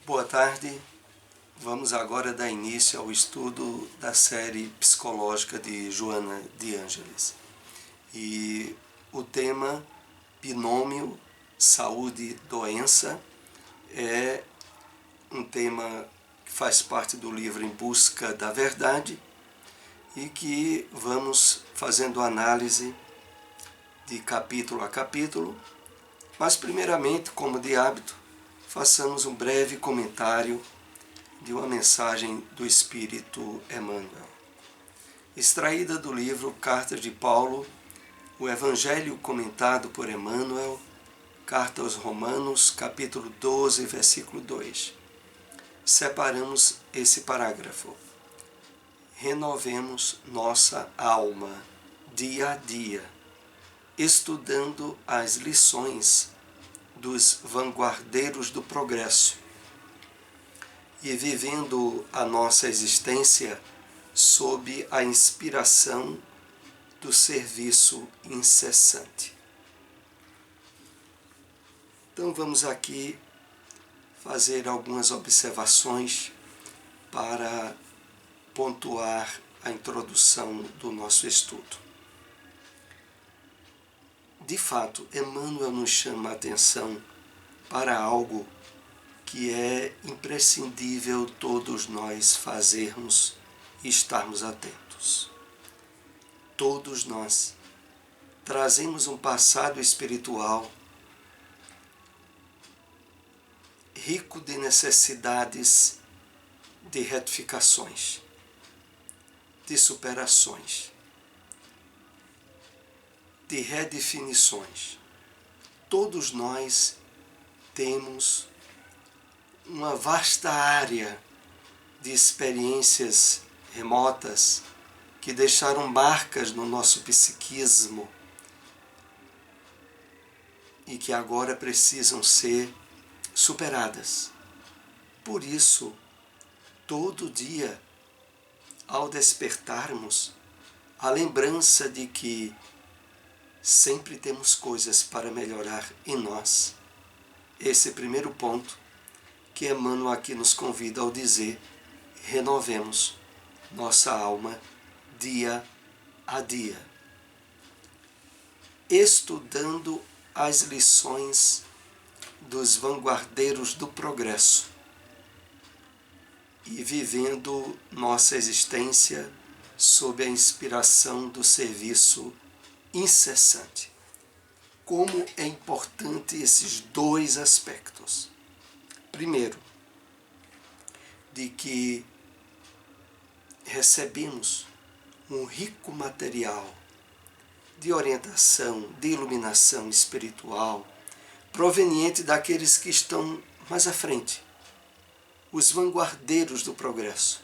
Boa tarde, vamos agora dar início ao estudo da série psicológica de Joana de Ângeles. E o tema binômio saúde-doença é um tema que faz parte do livro Em Busca da Verdade e que vamos fazendo análise de capítulo a capítulo, mas primeiramente, como de hábito, façamos um breve comentário de uma mensagem do Espírito Emmanuel. Extraída do livro Cartas de Paulo, o Evangelho comentado por Emmanuel, Carta aos Romanos, capítulo 12, versículo 2. Separamos esse parágrafo. Renovemos nossa alma dia a dia, estudando as lições dos vanguardeiros do progresso e vivendo a nossa existência sob a inspiração do serviço incessante. Então vamos aqui fazer algumas observações para pontuar a introdução do nosso estudo. De fato, Emmanuel nos chama a atenção para algo que é imprescindível todos nós fazermos e estarmos atentos. Todos nós trazemos um passado espiritual rico de necessidades de retificações, de superações, de redefinições. Todos nós temos uma vasta área de experiências remotas que deixaram marcas no nosso psiquismo e que agora precisam ser superadas. Por isso, todo dia, ao despertarmos, a lembrança de que sempre temos coisas para melhorar em nós. Esse é o primeiro ponto que Emmanuel aqui nos convida ao dizer: renovemos nossa alma dia a dia, estudando as lições dos vanguardeiros do progresso e vivendo nossa existência sob a inspiração do serviço incessante. Como é importante esses dois aspectos. Primeiro, de que recebemos um rico material de orientação, de iluminação espiritual, proveniente daqueles que estão mais à frente, os vanguardeiros do progresso.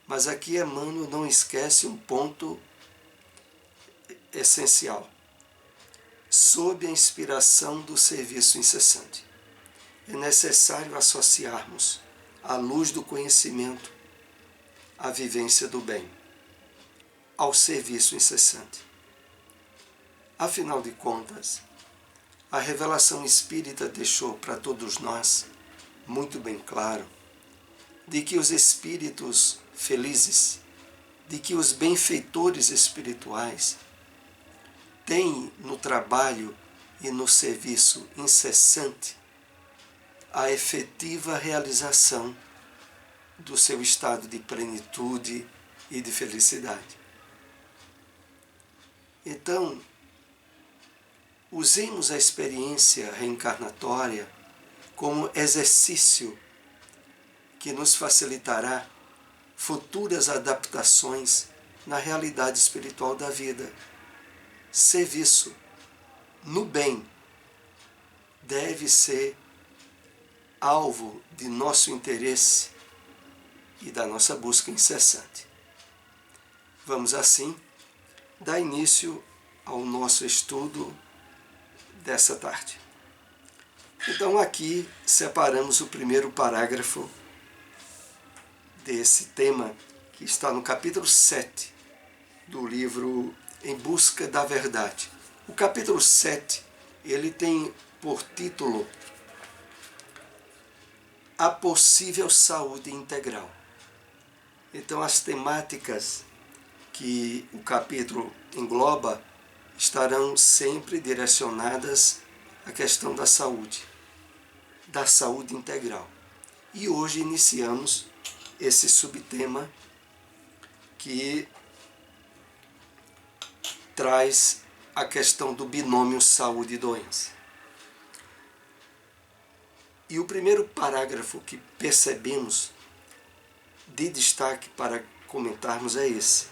Mas aqui Emmanuel não esquece um ponto essencial. Sob a inspiração do serviço incessante, é necessário associarmos à luz do conhecimento a vivência do bem, ao serviço incessante. Afinal de contas, a revelação espírita deixou para todos nós muito bem claro de que os espíritos felizes, de que os benfeitores espirituais têm no trabalho e no serviço incessante a efetiva realização do seu estado de plenitude e de felicidade. Então, usemos a experiência reencarnatória como exercício que nos facilitará futuras adaptações na realidade espiritual da vida. Serviço no bem deve ser alvo de nosso interesse e da nossa busca incessante. Vamos assim dar início ao nosso estudo dessa tarde. Então aqui separamos o primeiro parágrafo desse tema, que está no capítulo 7 do livro Em Busca da Verdade. O capítulo 7, ele tem por título a possível saúde integral. Então, as temáticas que o capítulo engloba estarão sempre direcionadas à questão da saúde integral. E hoje iniciamos esse subtema que traz a questão do binômio saúde e doença. E o primeiro parágrafo que percebemos de destaque para comentarmos é esse: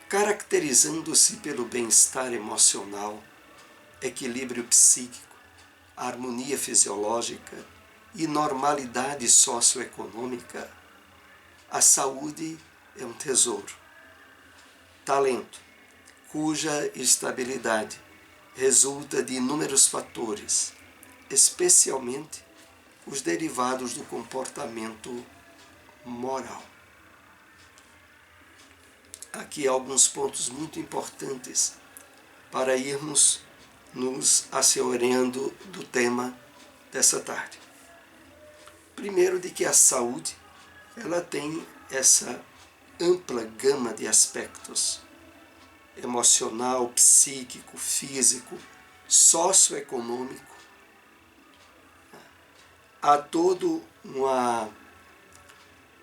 caracterizando-se pelo bem-estar emocional, equilíbrio psíquico, harmonia fisiológica e normalidade socioeconômica, a saúde é um tesouro. Talento, cuja estabilidade resulta de inúmeros fatores, especialmente os derivados do comportamento moral. Aqui há alguns pontos muito importantes para irmos nos asseorando do tema dessa tarde. Primeiro, de que a saúde ela tem essa ampla gama de aspectos: emocional, psíquico, físico, socioeconômico. Há toda uma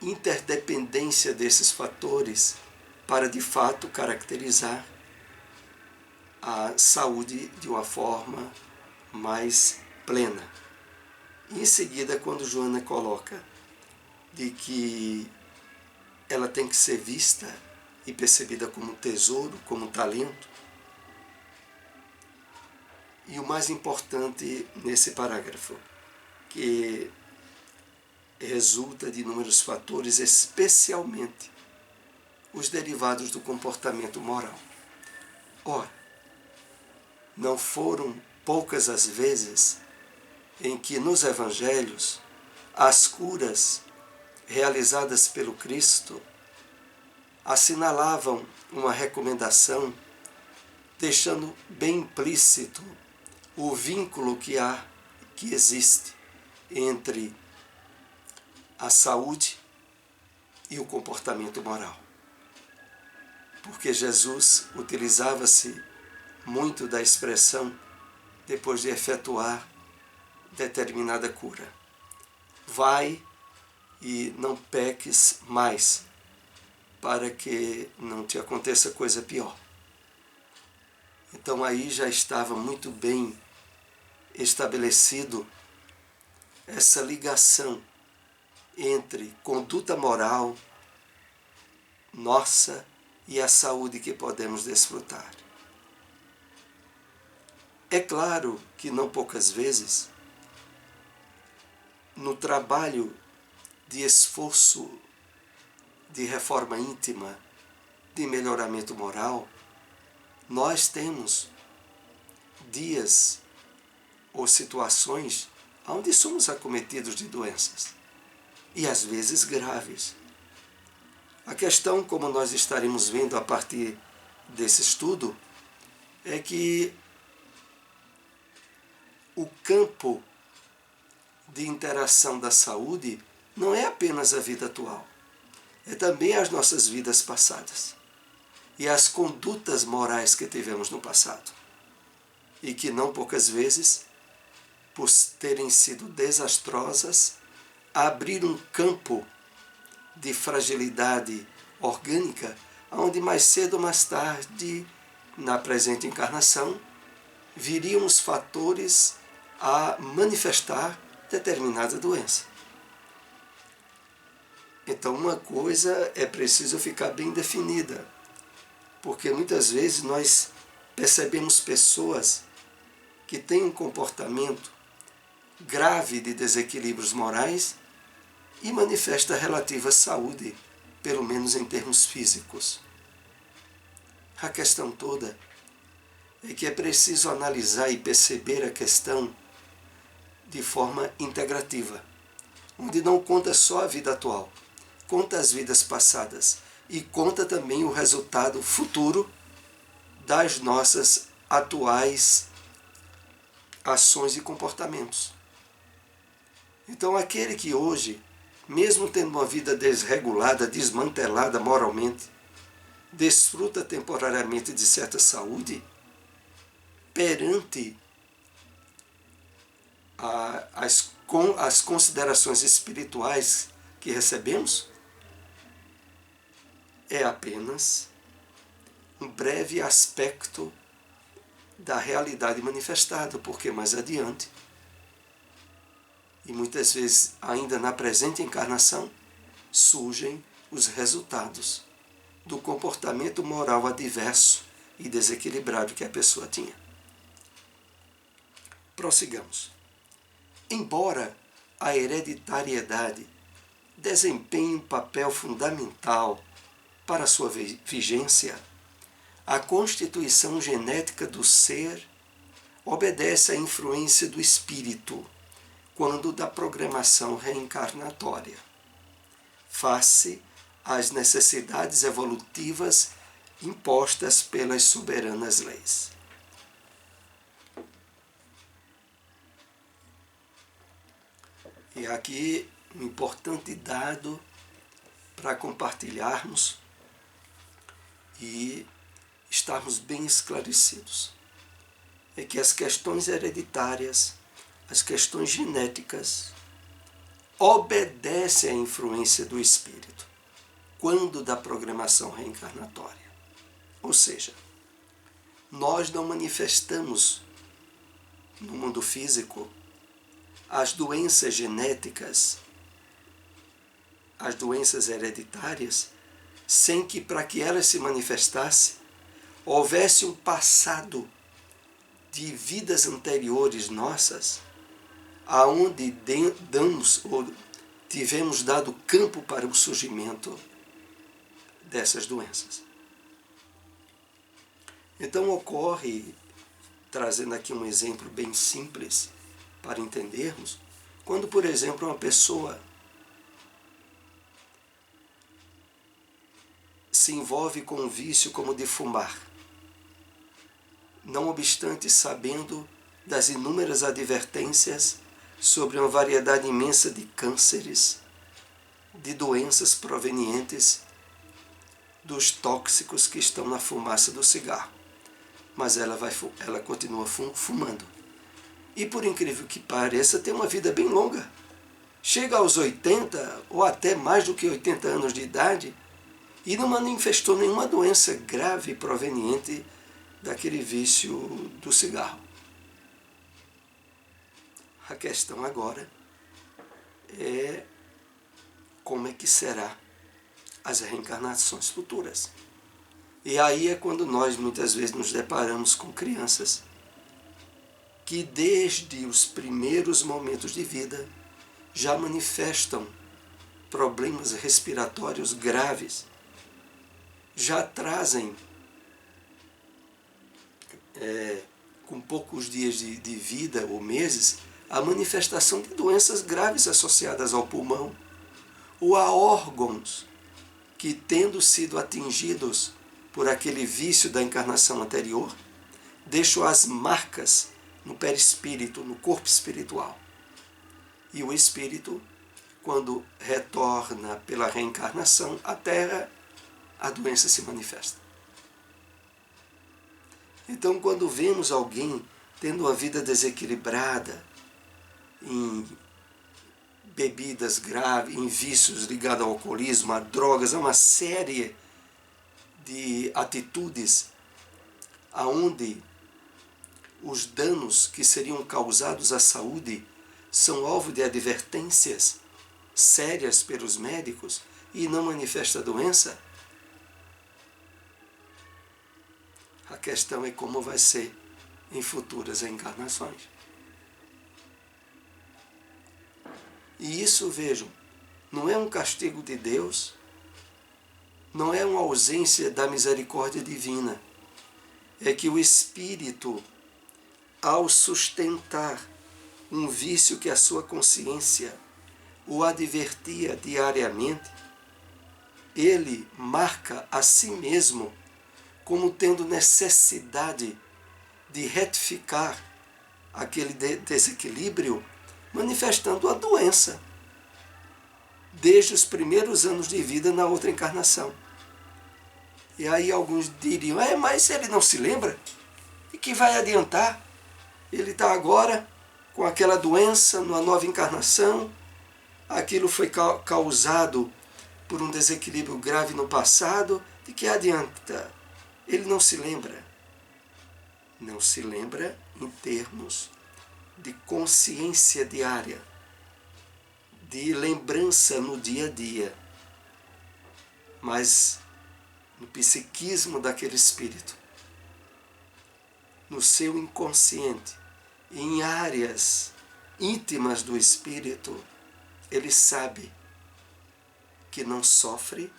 interdependência desses fatores para, de fato, caracterizar a saúde de uma forma mais plena. E em seguida, quando Joana coloca de que ela tem que ser vista e percebida como tesouro, como talento, e o mais importante nesse parágrafo, que resulta de inúmeros fatores, especialmente os derivados do comportamento moral. Ora, não foram poucas as vezes em que nos evangelhos as curas realizadas pelo Cristo assinalavam uma recomendação, deixando bem implícito o vínculo que existe entre a saúde e o comportamento moral. Porque Jesus utilizava-se muito da expressão, depois de efetuar determinada cura: vai e não peques mais, para que não te aconteça coisa pior. Então aí já estava muito bem estabelecido essa ligação entre conduta moral nossa e a saúde que podemos desfrutar. É claro que não poucas vezes, no trabalho de esforço de reforma íntima, de melhoramento moral, nós temos dias ou situações onde somos acometidos de doenças, e às vezes graves. A questão, como nós estaremos vendo a partir desse estudo, é que o campo de interação da saúde não é apenas a vida atual, é também as nossas vidas passadas e as condutas morais que tivemos no passado, e que não poucas vezes, por terem sido desastrosas, abriram um campo de fragilidade orgânica, onde mais cedo ou mais tarde, na presente encarnação, viriam os fatores a manifestar determinada doença. Então, uma coisa é preciso ficar bem definida, porque muitas vezes nós percebemos pessoas que têm um comportamento grave de desequilíbrios morais e manifesta relativa saúde, pelo menos em termos físicos. A questão toda é que é preciso analisar e perceber a questão de forma integrativa, onde não conta só a vida atual, conta as vidas passadas e conta também o resultado futuro das nossas atuais ações e comportamentos. Então aquele que hoje, mesmo tendo uma vida desregulada, desmantelada moralmente, desfruta temporariamente de certa saúde, perante as considerações espirituais que recebemos, é apenas um breve aspecto da realidade manifestada, porque mais adiante, e muitas vezes ainda na presente encarnação, surgem os resultados do comportamento moral adverso e desequilibrado que a pessoa tinha. Prossigamos. Embora a hereditariedade desempenhe um papel fundamental para sua vigência, a constituição genética do ser obedece à influência do espírito quando da programação reencarnatória, face às necessidades evolutivas impostas pelas soberanas leis. E aqui um importante dado para compartilharmos e estarmos bem esclarecidos. É que as questões hereditárias, as questões genéticas, obedecem à influência do espírito quando da programação reencarnatória. Ou seja, nós não manifestamos no mundo físico as doenças genéticas, as doenças hereditárias, sem que, para que elas se manifestassem, houvesse um passado de vidas anteriores nossas, aonde damos ou tivemos dado campo para o surgimento dessas doenças. Então ocorre, trazendo aqui um exemplo bem simples para entendermos, quando, por exemplo, uma pessoa se envolve com um vício como o de fumar, não obstante sabendo das inúmeras advertências sobre uma variedade imensa de cânceres, de doenças provenientes dos tóxicos que estão na fumaça do cigarro. Mas ela continua fumando. E por incrível que pareça, tem uma vida bem longa. Chega aos 80 ou até mais do que 80 anos de idade e não manifestou nenhuma doença grave proveniente daquele vício do cigarro. A questão agora é como é que será as reencarnações futuras. E aí é quando nós muitas vezes nos deparamos com crianças que desde os primeiros momentos de vida já manifestam problemas respiratórios graves, já trazem com poucos dias de vida ou meses a manifestação de doenças graves associadas ao pulmão ou a órgãos que, tendo sido atingidos por aquele vício da encarnação anterior, deixam as marcas no perispírito, no corpo espiritual. E o espírito, quando retorna pela reencarnação à Terra, a doença se manifesta. Então, quando vemos alguém tendo uma vida desequilibrada, em bebidas graves, em vícios ligados ao alcoolismo, a drogas, a uma série de atitudes aonde os danos que seriam causados à saúde são alvo de advertências sérias pelos médicos e não manifesta a doença, a questão é como vai ser em futuras encarnações. E isso, vejam, não é um castigo de Deus, não é uma ausência da misericórdia divina. É que o espírito, ao sustentar um vício que a sua consciência o advertia diariamente, ele marca a si mesmo como tendo necessidade de retificar aquele desequilíbrio manifestando a doença desde os primeiros anos de vida na outra encarnação. E aí alguns diriam, mas ele não se lembra? E que vai adiantar? Ele está agora com aquela doença numa nova encarnação, aquilo foi causado por um desequilíbrio grave no passado, de que adianta? Ele não se lembra. Não se lembra em termos de consciência diária, de lembrança no dia a dia, mas no psiquismo daquele espírito, no seu inconsciente, em áreas íntimas do espírito, ele sabe que não sofre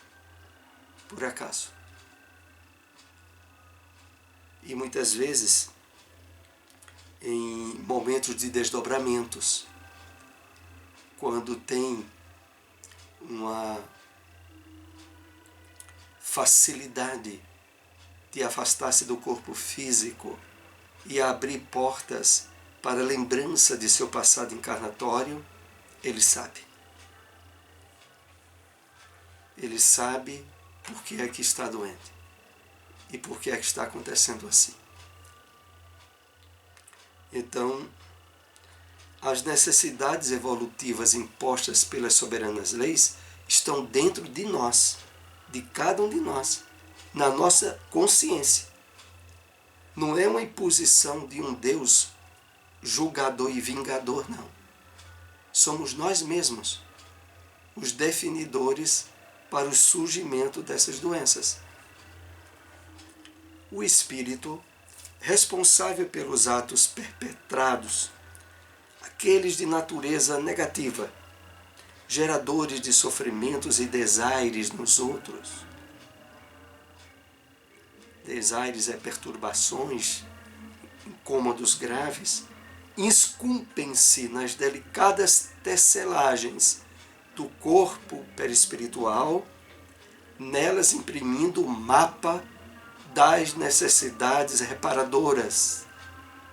por acaso. E muitas vezes, em momentos de desdobramentos, quando tem uma facilidade de afastar-se do corpo físico e abrir portas para a lembrança de seu passado encarnatório, ele sabe. Ele sabe por que é que está doente e por que é que está acontecendo assim. Então, as necessidades evolutivas impostas pelas soberanas leis estão dentro de nós, de cada um de nós, na nossa consciência. Não é uma imposição de um Deus julgador e vingador, não. Somos nós mesmos os definidores para o surgimento dessas doenças. O espírito responsável pelos atos perpetrados, aqueles de natureza negativa, geradores de sofrimentos e desaires nos outros. Desaires é perturbações, incômodos graves, esculpem-se nas delicadas tecelagens do corpo perispiritual, nelas imprimindo o mapa das necessidades reparadoras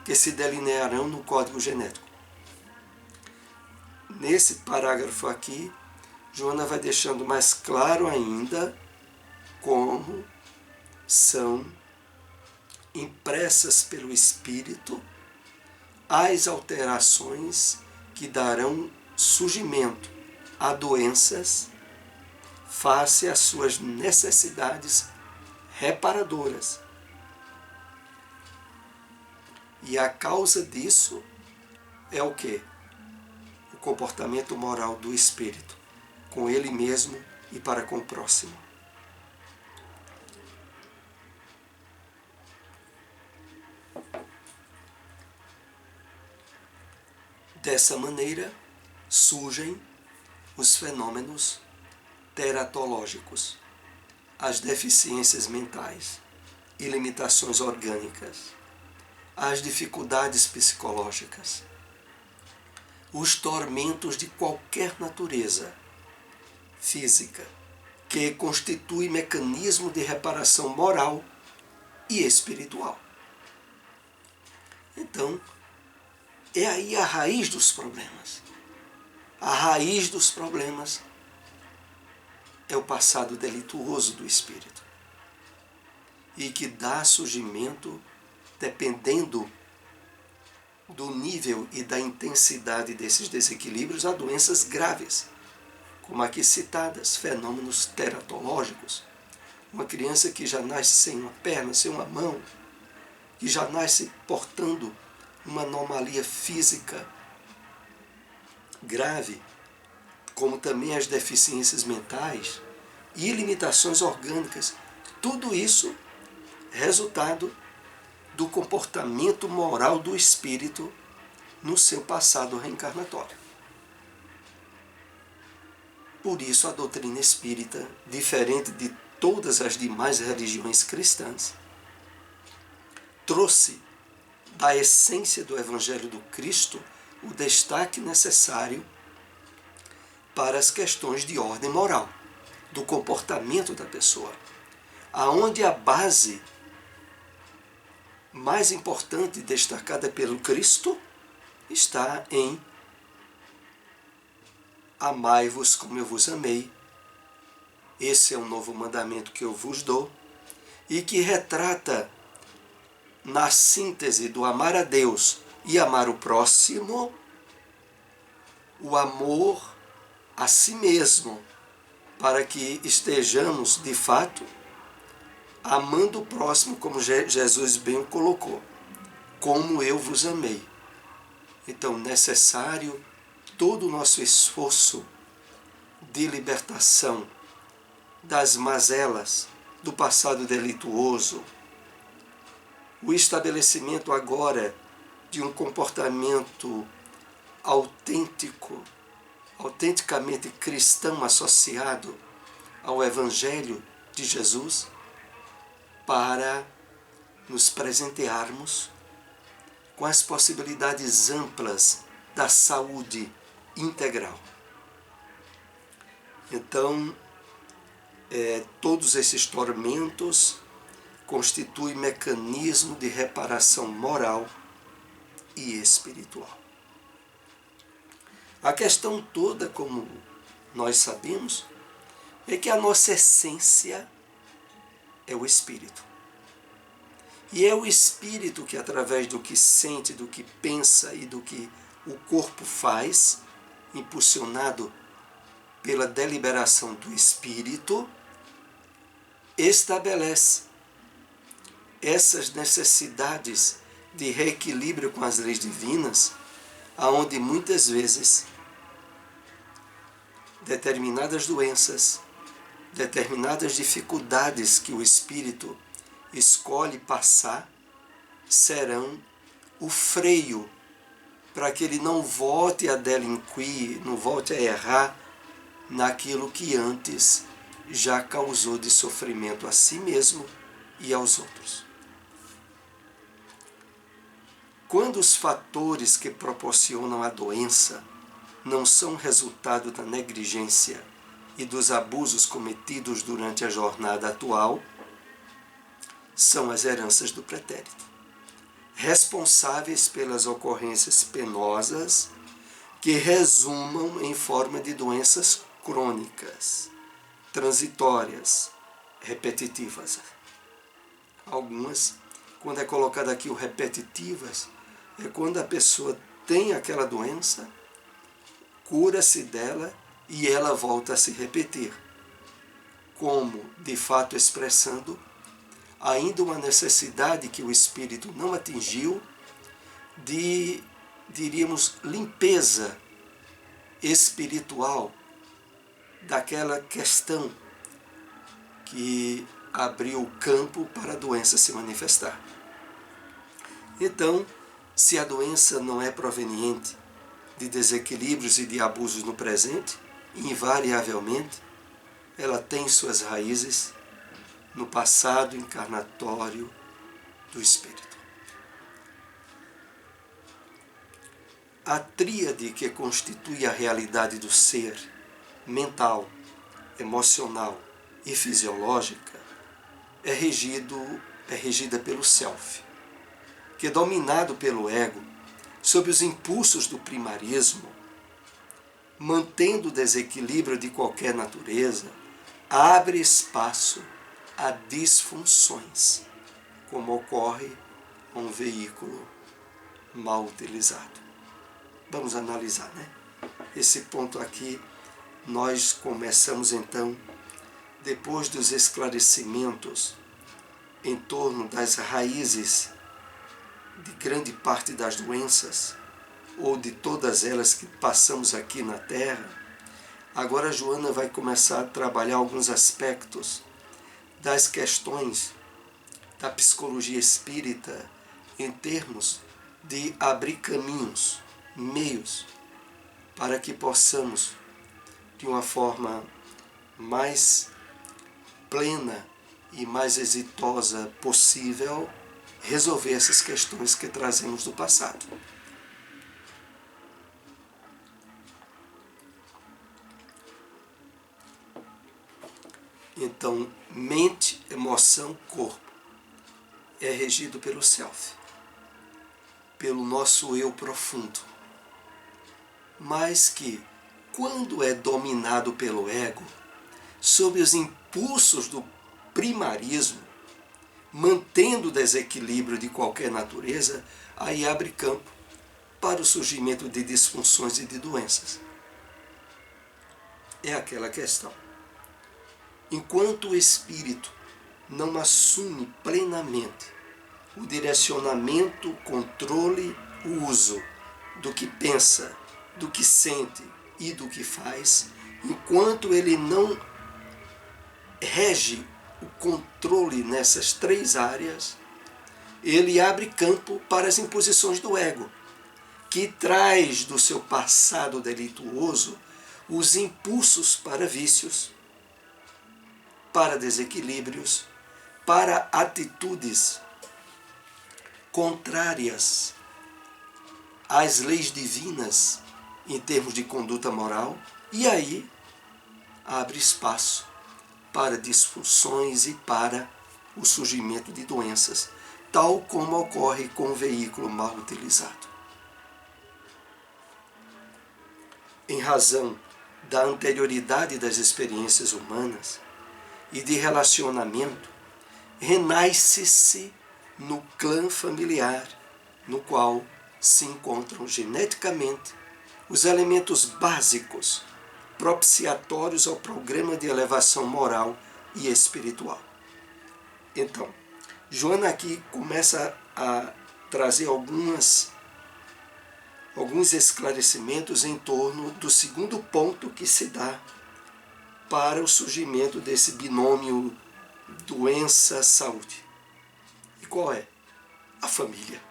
que se delinearão no código genético. Nesse parágrafo aqui, Joana vai deixando mais claro ainda como são impressas pelo Espírito as alterações que darão surgimento a doenças face às suas necessidades reparadoras. E a causa disso é o quê? O comportamento moral do espírito, com ele mesmo e para com o próximo. Dessa maneira, surgem os fenômenos teratológicos, as deficiências mentais e limitações orgânicas, as dificuldades psicológicas, os tormentos de qualquer natureza física, que constitui mecanismo de reparação moral e espiritual. Então, é aí a raiz dos problemas. A raiz dos problemas é o passado delituoso do espírito e que dá surgimento, dependendo do nível e da intensidade desses desequilíbrios, a doenças graves, como aqui citadas, fenômenos teratológicos. Uma criança que já nasce sem uma perna, sem uma mão, que já nasce portando uma anomalia física grave, como também as deficiências mentais e limitações orgânicas. Tudo isso resultado do comportamento moral do espírito no seu passado reencarnatório. Por isso a doutrina espírita, diferente de todas as demais religiões cristãs, trouxe da essência do Evangelho do Cristo o destaque necessário para as questões de ordem moral, do comportamento da pessoa, aonde a base mais importante destacada pelo Cristo está em amai-vos como eu vos amei. Esse é um novo mandamento que eu vos dou, e que retrata, na síntese do amar a Deus e amar o próximo, o amor a si mesmo, para que estejamos, de fato, amando o próximo, como Jesus bem o colocou, como eu vos amei. Então, necessário todo o nosso esforço de libertação das mazelas do passado delituoso, o estabelecimento agora de um comportamento autêntico, autenticamente cristão associado ao Evangelho de Jesus, para nos presentearmos com as possibilidades amplas da saúde integral. Então, todos esses tormentos constituem mecanismo de reparação moral e espiritual. A questão toda, como nós sabemos, é que a nossa essência é o espírito. E é o espírito que, através do que sente, do que pensa e do que o corpo faz, impulsionado pela deliberação do espírito, estabelece essas necessidades de reequilíbrio com as leis divinas, aonde muitas vezes determinadas doenças, determinadas dificuldades que o espírito escolhe passar, serão o freio para que ele não volte a delinquir, não volte a errar naquilo que antes já causou de sofrimento a si mesmo e aos outros. Quando os fatores que proporcionam a doença não são resultado da negligência e dos abusos cometidos durante a jornada atual, são as heranças do pretérito, responsáveis pelas ocorrências penosas que resumam em forma de doenças crônicas, transitórias, repetitivas. Algumas, quando é colocado aqui o repetitivas, é quando a pessoa tem aquela doença, cura-se dela e ela volta a se repetir, como, de fato, expressando ainda uma necessidade que o espírito não atingiu de, diríamos, limpeza espiritual daquela questão que abriu o campo para a doença se manifestar. Então, se a doença não é proveniente de desequilíbrios e de abusos no presente, invariavelmente, ela tem suas raízes no passado encarnatório do espírito. A tríade que constitui a realidade do ser, mental, emocional e fisiológica, é regida pelo self, que é dominado pelo ego, sob os impulsos do primarismo, mantendo o desequilíbrio de qualquer natureza, abre espaço a disfunções, como ocorre com um veículo mal utilizado. Vamos analisar, né? Esse ponto aqui nós começamos então, depois dos esclarecimentos em torno das raízes de grande parte das doenças, ou de todas elas que passamos aqui na Terra. Agora a Joana vai começar a trabalhar alguns aspectos das questões da psicologia espírita em termos de abrir caminhos, meios, para que possamos, de uma forma mais plena e mais exitosa possível, resolver essas questões que trazemos do passado. Então, mente, emoção, corpo é regido pelo self, pelo nosso eu profundo, mas que, quando é dominado pelo ego, sob os impulsos do primarismo, mantendo o desequilíbrio de qualquer natureza, aí abre campo para o surgimento de disfunções e de doenças. É aquela questão. Enquanto o espírito não assume plenamente o direcionamento, controle, o uso do que pensa, do que sente e do que faz, enquanto ele não rege o controle nessas três áreas, ele abre campo para as imposições do ego, que traz do seu passado delituoso os impulsos para vícios, para desequilíbrios, para atitudes contrárias às leis divinas em termos de conduta moral, e aí abre espaço para disfunções e para o surgimento de doenças, tal como ocorre com o veículo mal utilizado. Em razão da anterioridade das experiências humanas e de relacionamento, renasce-se no clã familiar, no qual se encontram geneticamente os elementos básicos propiciatórios ao programa de elevação moral e espiritual. Então, Joana aqui começa a trazer alguns esclarecimentos em torno do segundo ponto que se dá para o surgimento desse binômio doença-saúde. E qual é? A família.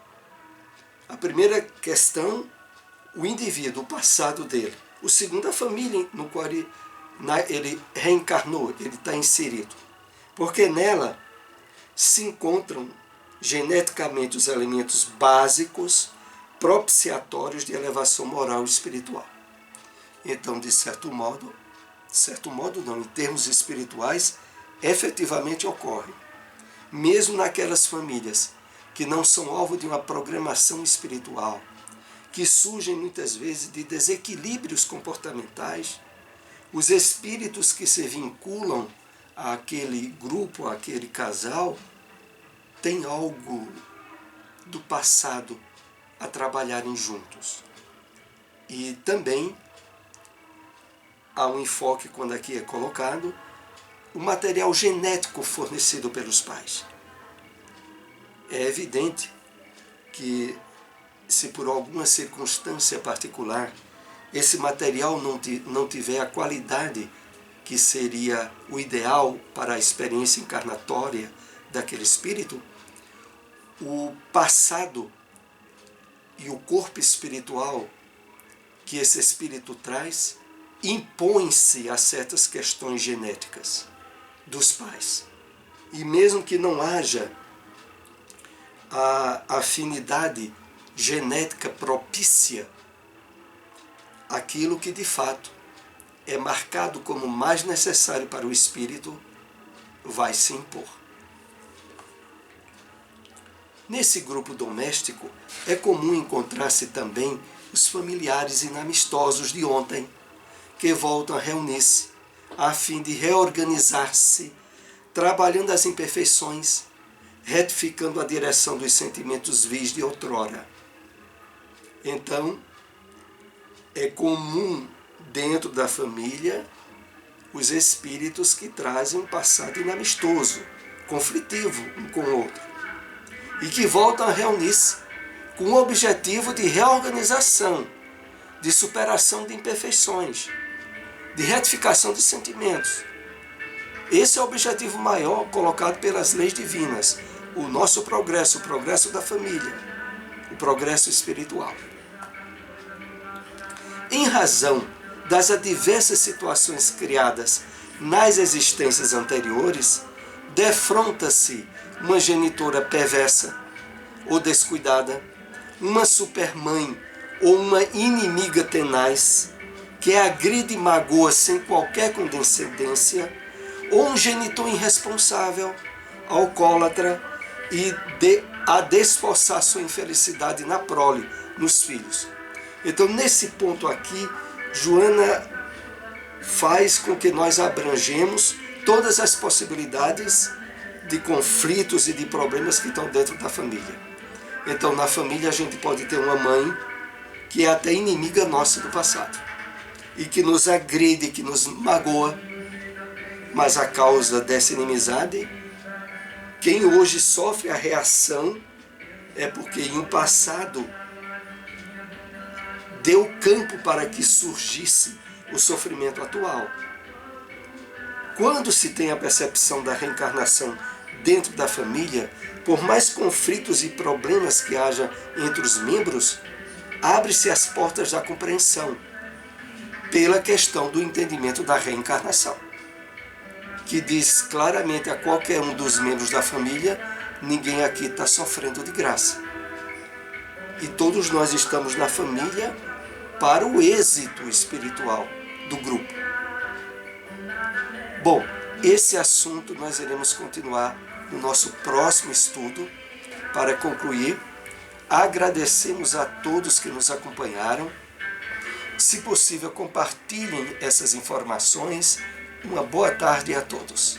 A primeira questão, o indivíduo, o passado dele. O segundo, a família no qual ele reencarnou, ele está inserido. Porque nela se encontram geneticamente os elementos básicos propiciatórios de elevação moral e espiritual. Então, de certo modo não, em termos espirituais, efetivamente ocorre. Mesmo naquelas famílias que não são alvo de uma programação espiritual, que surgem muitas vezes de desequilíbrios comportamentais, os espíritos que se vinculam àquele grupo, àquele casal, têm algo do passado a trabalharem juntos. E também há um enfoque, quando aqui é colocado, o material genético fornecido pelos pais. É evidente que, se por alguma circunstância particular esse material não tiver a qualidade que seria o ideal para a experiência encarnatória daquele espírito, o passado e o corpo espiritual que esse espírito traz impõe-se a certas questões genéticas dos pais. E mesmo que não haja a afinidade genética propícia, aquilo que de fato é marcado como mais necessário para o espírito vai se impor. Nesse grupo doméstico é comum encontrar-se também os familiares inamistosos de ontem, que voltam a reunir-se a fim de reorganizar-se, trabalhando as imperfeições, retificando a direção dos sentimentos vis de outrora. Então, é comum dentro da família os espíritos que trazem um passado inamistoso, conflitivo um com o outro, e que voltam a reunir-se com o objetivo de reorganização, de superação de imperfeições, de retificação de sentimentos. Esse é o objetivo maior colocado pelas leis divinas, o nosso progresso, o progresso da família, o progresso espiritual. Em razão das adversas situações criadas nas existências anteriores, defronta-se uma genitora perversa ou descuidada, uma supermãe ou uma inimiga tenaz, que agride e magoa sem qualquer condescendência, ou um genitor irresponsável, alcoólatra e a desforçar sua infelicidade na prole, nos filhos. Então, nesse ponto aqui, Joana faz com que nós abrangemos todas as possibilidades de conflitos e de problemas que estão dentro da família. Então, na família a gente pode ter uma mãe que é até inimiga nossa do passado e que nos agride, que nos magoa, mas a causa dessa inimizade, quem hoje sofre a reação é porque em um passado deu campo para que surgisse o sofrimento atual. Quando se tem a percepção da reencarnação dentro da família, por mais conflitos e problemas que haja entre os membros, abre-se as portas da compreensão pela questão do entendimento da reencarnação, que diz claramente a qualquer um dos membros da família: ninguém aqui está sofrendo de graça. E todos nós estamos na família para o êxito espiritual do grupo. Bom, esse assunto nós iremos continuar no nosso próximo estudo. Para concluir, agradecemos a todos que nos acompanharam. Se possível, compartilhem essas informações. Uma boa tarde a todos.